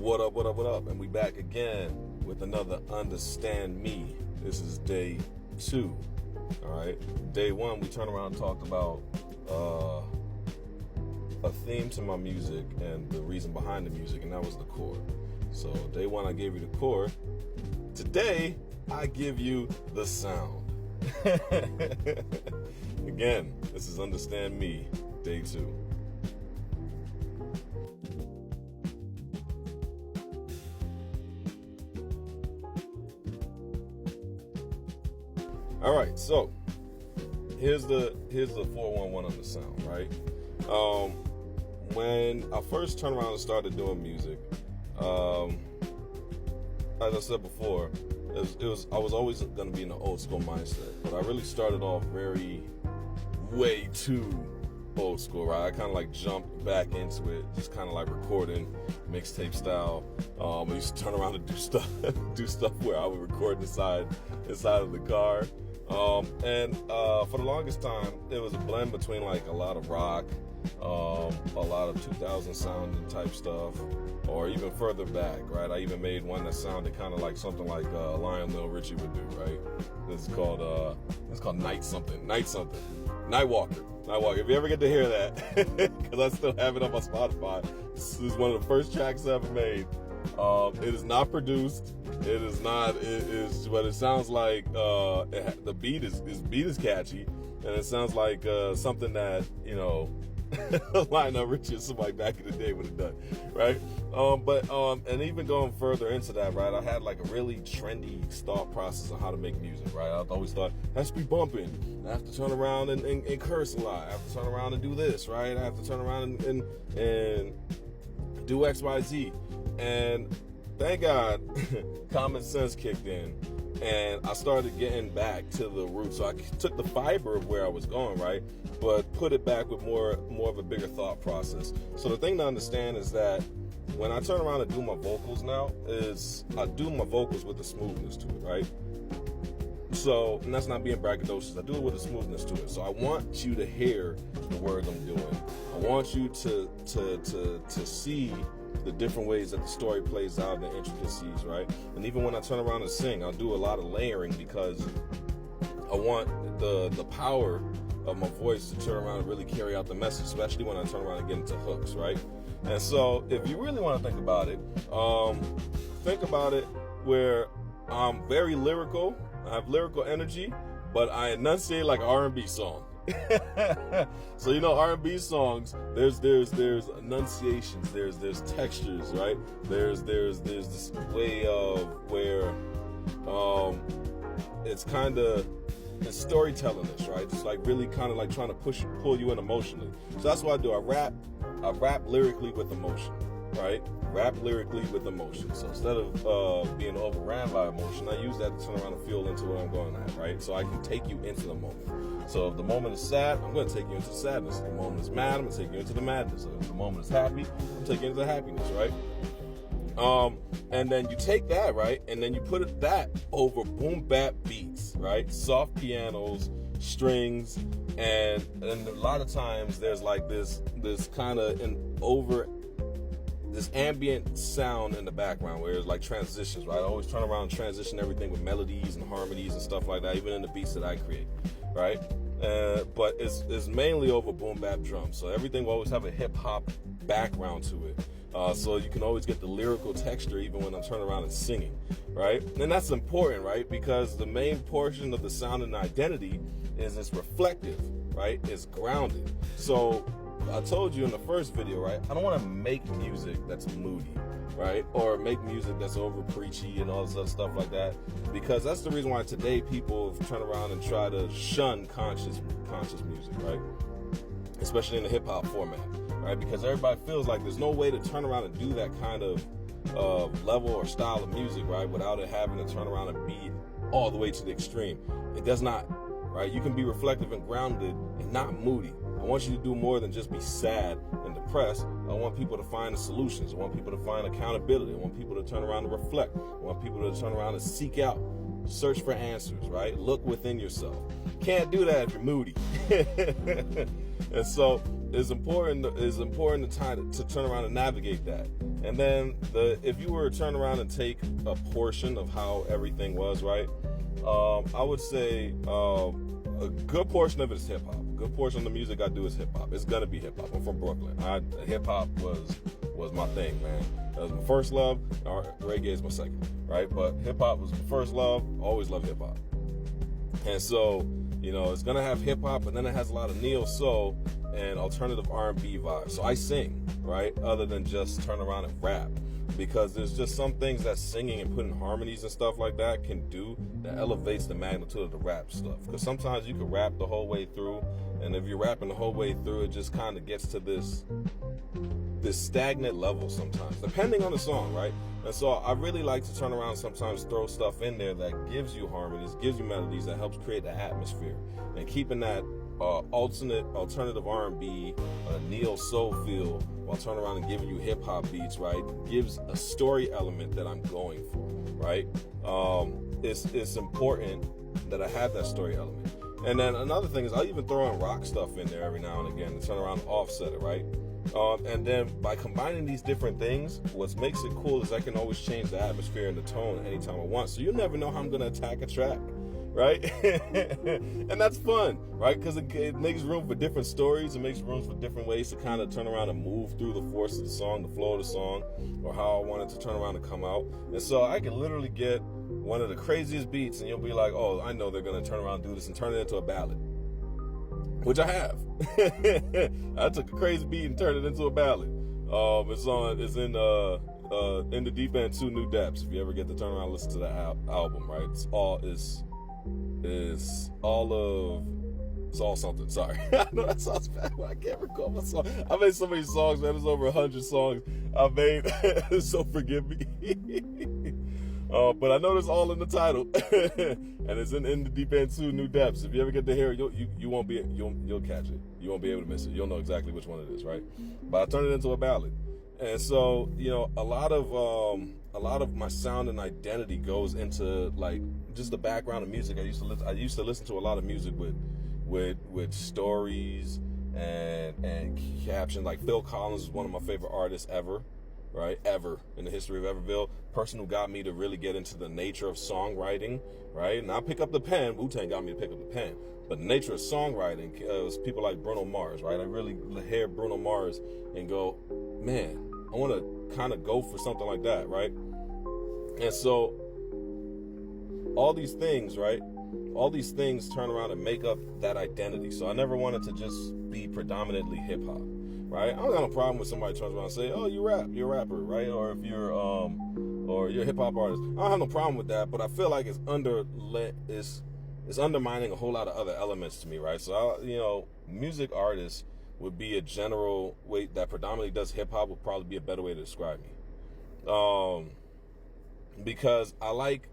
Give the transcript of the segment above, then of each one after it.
What up, what up, what up? And we back again with another Understand Me. This is day 2. Alright. Day 1, we turned around and talked about a theme to my music and the reason behind the music, and that was the chord. So day 1 I gave you the chord. Today I give you the sound. Again, this is Understand Me, day 2. All right, so here's the 411 on the sound, right? When I first turned around and started doing music, as I said before, I was always going to be in an old school mindset, but I really started off way too old school, right? I kind of like jumped back into it, just kind of like recording mixtape style. I used to turn around and do stuff where I would record inside of the car. And for the longest time, it was a blend between like a lot of rock, a lot of 2000 sounding type stuff, or even further back, right? I even made one that sounded kind of like something like Lionel Richie would do, right? This is called Nightwalker. If you ever get to hear that, because I still have it on my Spotify, this is one of the first tracks I ever made. It is not produced. It is, but it sounds like the beat is catchy, and it sounds like something that, you know, Lionel Richie or somebody back in the day would have done, right? And even going further into that, right, I had like a really trendy thought process on how to make music, right? I always thought, it has to be bumping. I have to turn around and curse a lot. I have to turn around and do this, right? I have to turn around and do X, Y, Z. And thank God, common sense kicked in, and I started getting back to the roots. So I took the fiber of where I was going, right, but put it back with more of a bigger thought process. So the thing to understand is that when I turn around and do my vocals now, is I do my vocals with a smoothness to it, right? So, and that's not being braggadocious. I do it with a smoothness to it. So I want you to hear the words I'm doing. I want you to see the different ways that the story plays out, the intricacies, right? And even when I turn around and sing, I'll do a lot of layering because I want the power of my voice to turn around and really carry out the message, especially when I turn around and get into hooks, right? And so if you really want to think about it where I'm very lyrical, I have lyrical energy, but I enunciate like an R&B song. So, you know, R&B songs, there's enunciations, there's textures, right? There's this way of where it's storytelling-ish, right? It's like really kind of like trying to pull you in emotionally. So that's what I do. I rap lyrically with emotion, right? Rap lyrically with emotion. So instead of being overran by emotion, I use that to turn around and fuel into what I'm going at, right? So I can take you into the moment. So if the moment is sad, I'm going to take you into sadness. If the moment is mad, I'm going to take you into the madness. If the moment is happy, I'm taking you into the happiness, right? And then you take that, right, and then you put that over boom-bap beats, right? Soft pianos, strings, and a lot of times there's like this kind of this ambient sound in the background where it's like transitions, right? I always turn around and transition everything with melodies and harmonies and stuff like that, even in the beats that I create, right? But it's mainly over boom bap drums. So everything will always have a hip hop background to it. So you can always get the lyrical texture even when I'm turning around and singing, right? And that's important, right? Because the main portion of the sound and identity is it's reflective, right? It's grounded. So I told you in the first video, right? I don't want to make music that's moody, right? Or make music that's over preachy and all this other stuff like that. Because that's the reason why today people turn around and try to shun conscious music, right? Especially in the hip hop format, right? Because everybody feels like there's no way to turn around and do that kind of level or style of music, right? Without it having to turn around and be all the way to the extreme. It does not, right? You can be reflective and grounded and not moody. I want you to do more than just be sad and depressed. I want people to find the solutions. I want people to find accountability. I want people to turn around and reflect. I want people to turn around and seek out, search for answers, right? Look within yourself. Can't do that if you're moody. And so it's important to turn around and navigate that. And then if you were to turn around and take a portion of how everything was, right? I would say a good portion of it is hip hop. A good portion of the music I do is hip hop. It's gonna be hip hop. I'm from Brooklyn. Hip hop was my thing, man. That was my first love. Reggae is my second, right? But hip hop was my first love. Always loved hip hop. And so, it's gonna have hip hop, but then it has a lot of neo soul and alternative R&B vibes. So I sing, right? Other than just turn around and rap, because there's just some things that singing and putting harmonies and stuff like that can do that elevates the magnitude of the rap stuff. Because sometimes you can rap the whole way through, and if you're rapping the whole way through, it just kind of gets to this stagnant level sometimes, depending on the song, right? And so I really like to turn around and sometimes throw stuff in there that gives you harmonies, gives you melodies, that helps create the atmosphere, and keeping that alternative R&B, neo soul feel, while turning around and giving you hip hop beats, right? Gives a story element that I'm going for, right? It's important that I have that story element. And then another thing is I'll even throw in rock stuff in there every now and again to turn around and offset it, right? And then by combining these different things, what makes it cool is I can always change the atmosphere and the tone anytime I want. So you never know how I'm going to attack a track, right? And that's fun, right? Because it makes room for different stories. It makes room for different ways to kind of turn around and move through the force of the song, the flow of the song, or how I want it to turn around and come out. And so I can literally get one of the craziest beats and you'll be like, oh, I know they're going to turn around and do this and turn it into a ballad. Which I have. I took a crazy beat and turned it into a ballad. It's in the Deep End 2 New Depths. If you ever get to turn around and listen to that album, right? It's all something. Sorry. I know that sounds bad, but I can't recall my song. I made so many songs, man. There's over 100 songs I made. So forgive me. But I know it's all in the title, and it's in the Deep End 2 New Depths. If you ever get to hear it, you'll catch it. You won't be able to miss it. You'll know exactly which one it is, right? But I turned it into a ballad, and so a lot of my sound and identity goes into like just the background of music. I used to listen to a lot of music with stories and captions. Like Phil Collins is one of my favorite artists ever. Right, ever in the history of Everville, person who got me to really get into the nature of songwriting, right? And I pick up the pen. Wu-Tang got me to pick up the pen, but the nature of songwriting was people like Bruno Mars, right? I really hear Bruno Mars and go, man, I want to kind of go for something like that, right? And so all these things, right? All these things turn around and make up that identity. So I never wanted to just be predominantly hip hop. Right, I don't have a problem with somebody turns around and say, "Oh, you're a rapper," right? Or if you're a hip hop artist, I don't have no problem with that. But I feel like it's undermining a whole lot of other elements to me, right? So music artist would be a general way that predominantly does hip hop would probably be a better way to describe me, because I like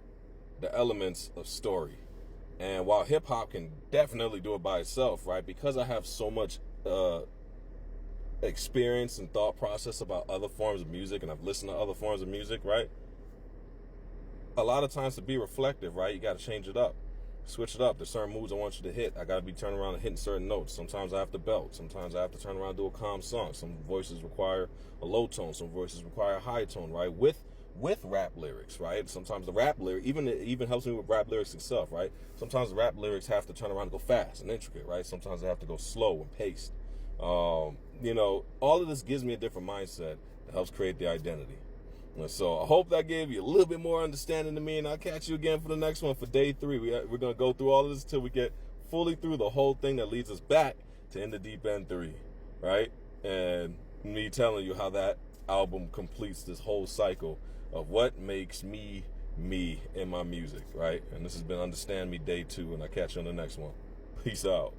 the elements of story, and while hip hop can definitely do it by itself, right? Because I have so much experience and thought process about other forms of music, and I've listened to other forms of music, right? A lot of times to be reflective, right, you got to change it up, switch it up. There's certain moods I want you to hit. I got to be turning around and hitting certain notes. Sometimes I have to belt. Sometimes I have to turn around and do a calm song. Some voices require a low tone. Some voices require a high tone, right? With rap lyrics, right? Sometimes the rap lyric even helps me with rap lyrics itself, right? Sometimes the rap lyrics have to turn around and go fast and intricate, right? Sometimes they have to go slow and paced. All of this gives me a different mindset that helps create the identity. And so I hope that gave you a little bit more understanding to me, and I'll catch you again for the next one for day 3. We're going to go through all of this until we get fully through the whole thing that leads us back to In the Deep End 3, right? And me telling you how that album completes this whole cycle of what makes me in my music, right? And this has been Understand Me Day 2, and I'll catch you on the next one. Peace out.